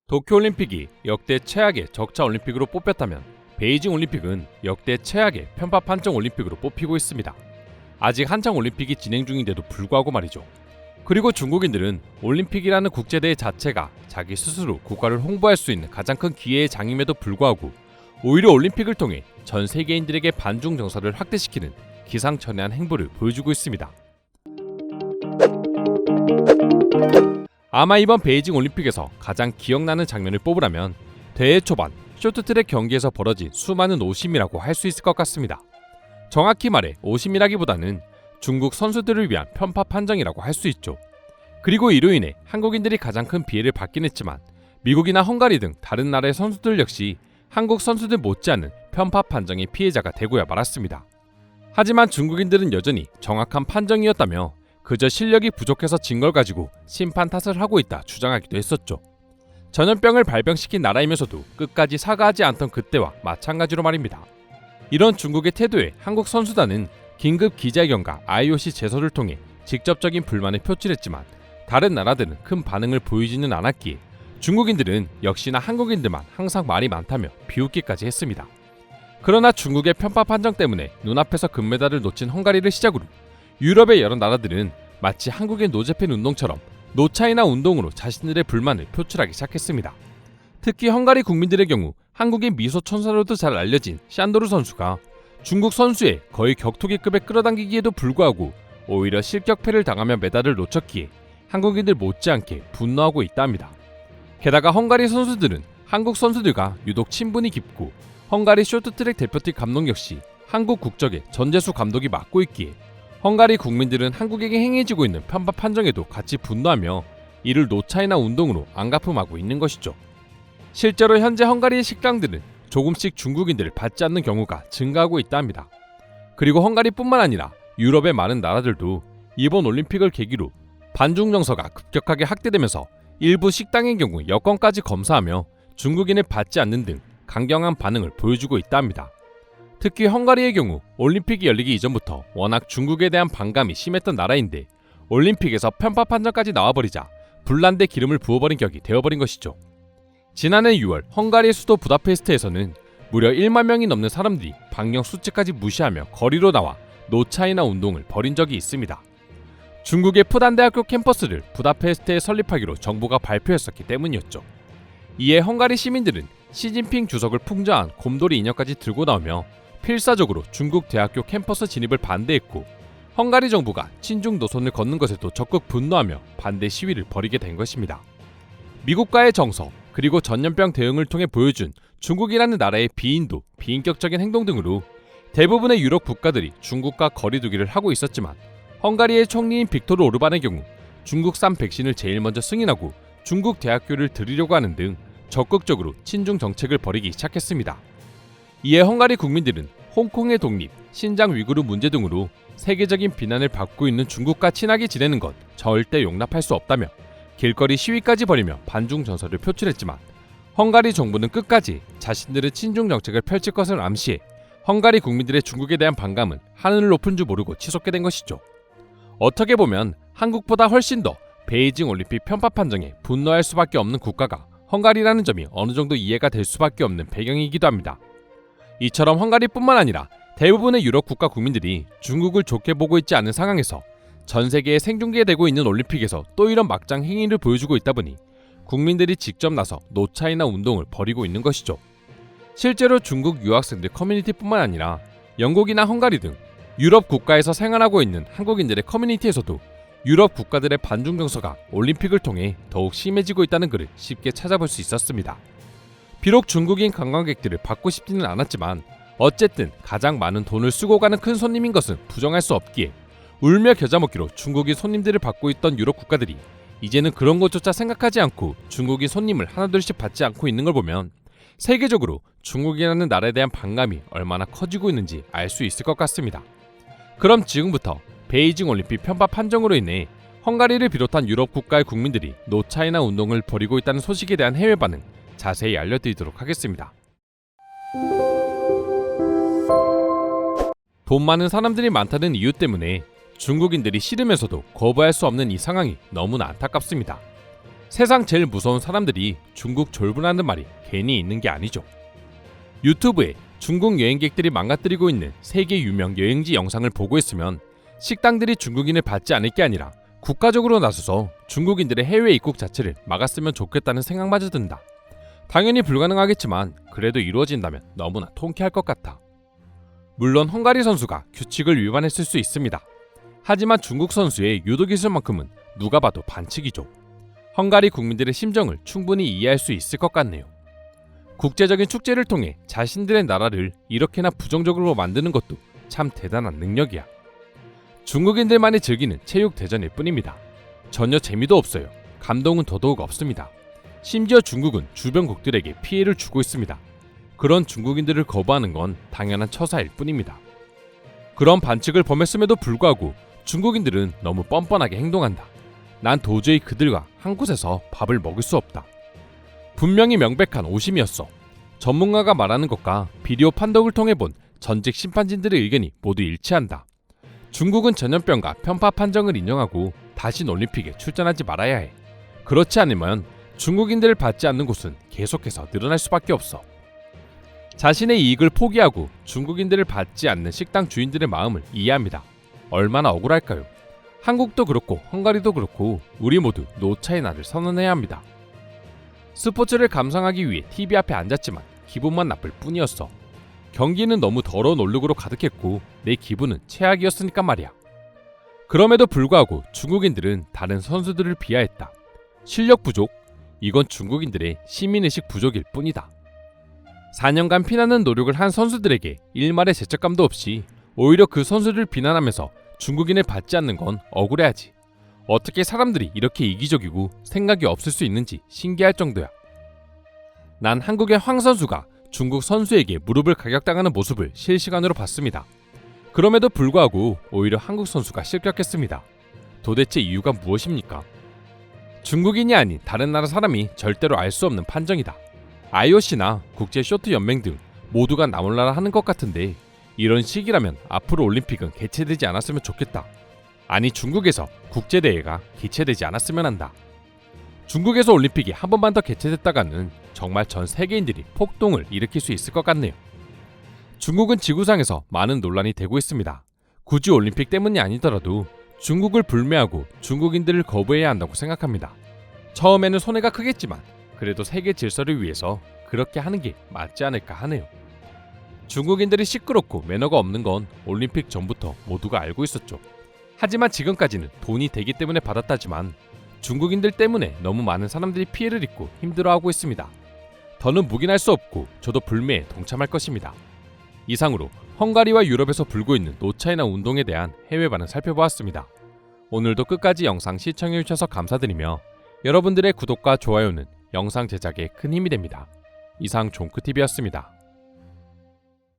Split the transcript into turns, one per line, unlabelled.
도쿄올림픽이 역대 최악의 적자 올림픽으로 뽑혔다면 베이징 올림픽은 역대 최악의 편파 판정 올림픽으로 뽑히고 있습니다. 아직 한창 올림픽이 진행 중인데도 불구하고 말이죠. 그리고 중국인들은 올림픽이라는 국제대회 자체가 자기 스스로 국가를 홍보할 수 있는 가장 큰 기회의 장임에도 불구하고 오히려 올림픽을 통해 전 세계인들에게 반중 정서를 확대시키는 기상천외한 행보를 보여주고 있습니다. 아마 이번 베이징 올림픽에서 가장 기억나는 장면을 뽑으라면 대회 초반 쇼트트랙 경기에서 벌어진 수많은 오심이라고 할 수 있을 것 같습니다. 정확히 말해 오심이라기보다는 중국 선수들을 위한 편파 판정이라고 할 수 있죠. 그리고 이로 인해 한국인들이 가장 큰 피해를 받긴 했지만 미국이나 헝가리 등 다른 나라의 선수들 역시 한국 선수들 못지않은 편파 판정의 피해자가 되고야 말았습니다. 하지만 중국인들은 여전히 정확한 판정이었다며 그저 실력이 부족해서 진 걸 가지고 심판 탓을 하고 있다 주장하기도 했었죠. 전염병을 발병시킨 나라이면서도 끝까지 사과하지 않던 그때와 마찬가지로 말입니다. 이런 중국의 태도에 한국 선수단은 긴급 기자회견과 IOC 제소를 통해 직접적인 불만을 표출했지만 다른 나라들은 큰 반응을 보이지는 않았기에 중국인들은 역시나 한국인들만 항상 말이 많다며 비웃기까지 했습니다. 그러나 중국의 편파 판정 때문에 눈앞에서 금메달을 놓친 헝가리를 시작으로 유럽의 여러 나라들은 마치 한국의 노재팬 운동처럼 노차이나 운동으로 자신들의 불만을 표출하기 시작했습니다. 특히 헝가리 국민들의 경우 한국의 미소 천사로도 잘 알려진 샨도르 선수가 중국 선수의 거의 격투기급에 끌어당기기에도 불구하고 오히려 실격패를 당하며 메달을 놓쳤기에 한국인들 못지않게 분노하고 있다 합니다. 게다가 헝가리 선수들은 한국 선수들과 유독 친분이 깊고 헝가리 쇼트트랙 대표팀 감독 역시 한국 국적의 전재수 감독이 맡고 있기에 헝가리 국민들은 한국에게 행해지고 있는 편파 판정에도 같이 분노하며 이를 노차이나 운동으로 안갚음하고 있는 것이죠. 실제로 현재 헝가리의 식당들은 조금씩 중국인들을 받지 않는 경우가 증가하고 있다 합니다. 그리고 헝가리뿐만 아니라 유럽의 많은 나라들도 이번 올림픽을 계기로 반중 정서가 급격하게 확대되면서 일부 식당의 경우 여권까지 검사하며 중국인을 받지 않는 등 강경한 반응을 보여주고 있다 합니다. 특히 헝가리의 경우 올림픽이 열리기 이전부터 워낙 중국에 대한 반감이 심했던 나라인데 올림픽에서 편파 판정까지 나와버리자 불난데 기름을 부어버린 격이 되어버린 것이죠. 지난해 6월 헝가리의 수도 부다페스트에서는 무려 1만 명이 넘는 사람들이 방역 수칙까지 무시하며 거리로 나와 노차이나 운동을 벌인 적이 있습니다. 중국의 푸단대학교 캠퍼스를 부다페스트에 설립하기로 정부가 발표했었기 때문이었죠. 이에 헝가리 시민들은 시진핑 주석을 풍자한 곰돌이 인형까지 들고 나오며 필사적으로 중국 대학교 캠퍼스 진입을 반대했고 헝가리 정부가 친중 노선을 걷는 것에도 적극 분노하며 반대 시위를 벌이게 된 것입니다. 미국과의 정서 그리고 전염병 대응을 통해 보여준 중국이라는 나라의 비인도, 비인격적인 행동 등으로 대부분의 유럽 국가들이 중국과 거리두기를 하고 있었지만 헝가리의 총리인 빅토르 오르반의 경우 중국산 백신을 제일 먼저 승인하고 중국 대학교를 들이려고 하는 등 적극적으로 친중 정책을 벌이기 시작했습니다. 이에 헝가리 국민들은 홍콩의 독립, 신장 위구르 문제 등으로 세계적인 비난을 받고 있는 중국과 친하게 지내는 것 절대 용납할 수 없다며 길거리 시위까지 벌이며 반중 정서를 표출했지만 헝가리 정부는 끝까지 자신들의 친중 정책을 펼칠 것을 암시해 헝가리 국민들의 중국에 대한 반감은 하늘을 높은 줄 모르고 치솟게 된 것이죠. 어떻게 보면 한국보다 훨씬 더 베이징 올림픽 편파 판정에 분노할 수밖에 없는 국가가 헝가리라는 점이 어느 정도 이해가 될 수밖에 없는 배경이기도 합니다. 이처럼 헝가리뿐만 아니라 대부분의 유럽 국가 국민들이 중국을 좋게 보고 있지 않은 상황에서 전 세계에 생중계되고 있는 올림픽에서 또 이런 막장 행위를 보여주고 있다 보니 국민들이 직접 나서 노차이나 운동을 벌이고 있는 것이죠. 실제로 중국 유학생들 커뮤니티뿐만 아니라 영국이나 헝가리 등 유럽 국가에서 생활하고 있는 한국인들의 커뮤니티에서도 유럽 국가들의 반중 정서가 올림픽을 통해 더욱 심해지고 있다는 글을 쉽게 찾아볼 수 있었습니다. 비록 중국인 관광객들을 받고 싶지는 않았지만 어쨌든 가장 많은 돈을 쓰고 가는 큰 손님인 것은 부정할 수 없기에 울며 겨자 먹기로 중국인 손님들을 받고 있던 유럽 국가들이 이제는 그런 것조차 생각하지 않고 중국인 손님을 하나둘씩 받지 않고 있는 걸 보면 세계적으로 중국이라는 나라에 대한 반감이 얼마나 커지고 있는지 알 수 있을 것 같습니다. 그럼 지금부터 베이징 올림픽 편파 판정으로 인해 헝가리를 비롯한 유럽 국가의 국민들이 노차이나 운동을 벌이고 있다는 소식에 대한 해외 반응 자세히 알려드리도록 하겠습니다. 돈 많은 사람들이 많다는 이유 때문에 중국인들이 싫으면서도 거부할 수 없는 이 상황이 너무나 안타깝습니다. 세상 제일 무서운 사람들이 중국 졸부라는 말이 괜히 있는 게 아니죠. 유튜브에 중국 여행객들이 망가뜨리고 있는 세계 유명 여행지 영상을 보고 있으면 식당들이 중국인을 받지 않을 게 아니라 국가적으로 나서서 중국인들의 해외 입국 자체를 막았으면 좋겠다는 생각마저 든다. 당연히 불가능하겠지만 그래도 이루어진다면 너무나 통쾌할 것 같아. 물론 헝가리 선수가 규칙을 위반했을 수 있습니다. 하지만 중국 선수의 유도 기술만큼은 누가 봐도 반칙이죠. 헝가리 국민들의 심정을 충분히 이해할 수 있을 것 같네요. 국제적인 축제를 통해 자신들의 나라를 이렇게나 부정적으로 만드는 것도 참 대단한 능력이야. 중국인들만이 즐기는 체육 대전일 뿐입니다. 전혀 재미도 없어요. 감동은 더더욱 없습니다. 심지어 중국은 주변국들에게 피해를 주고 있습니다. 그런 중국인들을 거부하는 건 당연한 처사일 뿐입니다. 그런 반칙을 범했음에도 불구하고 중국인들은 너무 뻔뻔하게 행동한다. 난 도저히 그들과 한 곳에서 밥을 먹을 수 없다. 분명히 명백한 오심이었어. 전문가가 말하는 것과 비디오 판독을 통해 본 전직 심판진들의 의견이 모두 일치한다. 중국은 전염병과 편파 판정을 인정하고 다신 올림픽에 출전하지 말아야 해. 그렇지 않으면 중국인들을 받지 않는 곳은 계속해서 늘어날 수밖에 없어. 자신의 이익을 포기하고 중국인들을 받지 않는 식당 주인들의 마음을 이해합니다. 얼마나 억울할까요? 한국도 그렇고 헝가리도 그렇고 우리 모두 노차의 날을 선언해야 합니다. 스포츠를 감상하기 위해 TV 앞에 앉았지만 기분만 나쁠 뿐이었어. 경기는 너무 더러운 얼룩으로 가득했고 내 기분은 최악이었으니까 말이야. 그럼에도 불구하고 중국인들은 다른 선수들을 비하했다. 실력 부족? 이건 중국인들의 시민의식 부족일 뿐이다. 4년간 피나는 노력을 한 선수들에게 일말의 죄책감도 없이 오히려 그 선수를 비난하면서 중국인을 받지 않는 건 억울해하지. 어떻게 사람들이 이렇게 이기적이고 생각이 없을 수 있는지 신기할 정도야. 난 한국의 황 선수가 중국 선수에게 무릎을 가격당하는 모습을 실시간으로 봤습니다. 그럼에도 불구하고 오히려 한국 선수가 실격했습니다. 도대체 이유가 무엇입니까? 중국인이 아닌 다른 나라 사람이 절대로 알 수 없는 판정이다. IOC나 국제 쇼트 연맹 등 모두가 나 몰라라 하는 것 같은데 이런 식이라면 앞으로 올림픽은 개최되지 않았으면 좋겠다. 아니 중국에서 국제대회가 개최되지 않았으면 한다. 중국에서 올림픽이 한 번만 더 개최됐다가는 정말 전 세계인들이 폭동을 일으킬 수 있을 것 같네요. 중국은 지구상에서 많은 논란이 되고 있습니다. 굳이 올림픽 때문이 아니더라도 중국을 불매하고 중국인들을 거부해야 한다고 생각합니다. 처음에는 손해가 크겠지만 그래도 세계 질서를 위해서 그렇게 하는 게 맞지 않을까 하네요. 중국인들이 시끄럽고 매너가 없는 건 올림픽 전부터 모두가 알고 있었죠. 하지만 지금까지는 돈이 되기 때문에 받았다지만 중국인들 때문에 너무 많은 사람들이 피해를 입고 힘들어하고 있습니다. 더는 묵인할 수 없고 저도 불매에 동참할 것입니다. 이상으로 헝가리와 유럽에서 불고 있는 노차이나 운동에 대한 해외 반응 살펴보았습니다. 오늘도 끝까지 영상 시청해주셔서 감사드리며 여러분들의 구독과 좋아요는 영상 제작에 큰 힘이 됩니다. 이상 종크TV였습니다.